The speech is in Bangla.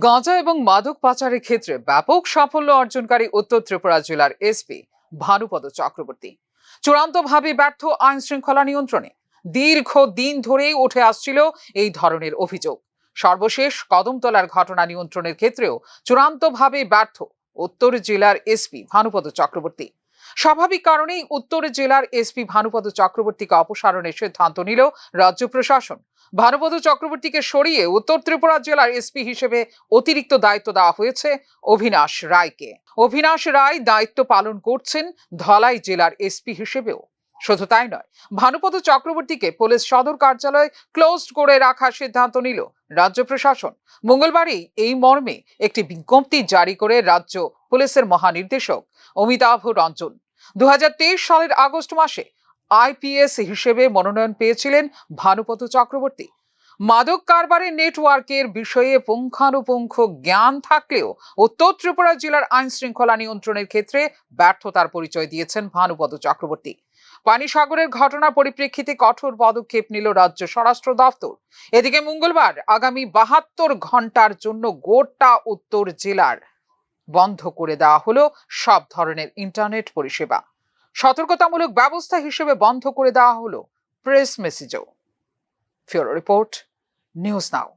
গাঁজা এবং মাদক পাচারের ক্ষেত্রে ব্যাপক সাফল্য অর্জনকারী উত্তর ত্রিপুরা জেলার এসপি ভানুপদ চক্রবর্তী চূড়ান্তভাবে ব্যর্থ আইন শৃঙ্খলা নিয়ন্ত্রণে দীর্ঘদিন ধরেই উঠে আসছিল এই ধরনের অভিযোগ। সর্বশেষ কদমতলার ঘটনা নিয়ন্ত্রণের ক্ষেত্রেও চূড়ান্তভাবে ব্যর্থ উত্তর জেলার এসপি ভানুপদ চক্রবর্তী। স্বাভাবিক কারণেই উত্তর জেলার এসপি ভানুপদ চক্রবর্তীকে অপসারণের সিদ্ধান্ত নিল রাজ্য প্রশাসন। ভানুপদ চক্রবর্তীকে সরিয়ে উত্তর ত্রিপুরা জেলার এসপি হিসেবে অতিরিক্ত দায়িত্ব দেওয়া হয়েছে অভিনাশ রায়কে। অভিনাশ রায় দায়িত্ব পালন করছেন ধলাই জেলার এসপি হিসেবেও। শুধু তাই নয়, ভানুপদ চক্রবর্তীকে পুলিশ সদর কার্যালয় ক্লোজড করে রাখার সিদ্ধান্ত নিল রাজ্য প্রশাসন। মঙ্গলবারই এই মর্মে একটি বিজ্ঞপ্তি জারি করে রাজ্য পুলিশের মহানির্দেশক অমিতাভ রঞ্জন 2023 সালের আগস্ট মাসে আইপিএস হিসেবে মনোনয়ন পেয়েছিলেন ভানুপদ চক্রবর্তী। মাদক কারবারের নেটওয়ার্কের বিষয়ে পুঙ্খানুপুঙ্খ জ্ঞান থাকলেও উত্তর ত্রিপুরা জেলার আইন শৃঙ্খলা নিয়ন্ত্রণের ক্ষেত্রে ব্যর্থতার পরিচয় দিয়েছেন ভানুপদ চক্রবর্তী। পানিসাগরের ঘটনার পরিপ্রেক্ষিতে কঠোর পদক্ষেপ নিল রাজ্য স্বরাষ্ট্র দপ্তর। এদিকে মঙ্গলবার আগামী 72 ঘন্টার জন্য গোটা উত্তর জেলার বন্ধ করে দেওয়া হলো সব ধরনের ইন্টারনেট পরিষেবা। সতর্কতামূলক ব্যবস্থা হিসেবে বন্ধ করে দেওয়া হলো প্রেস মেসেজও। ফিউরো রিপোর্ট, নিউজ নাও।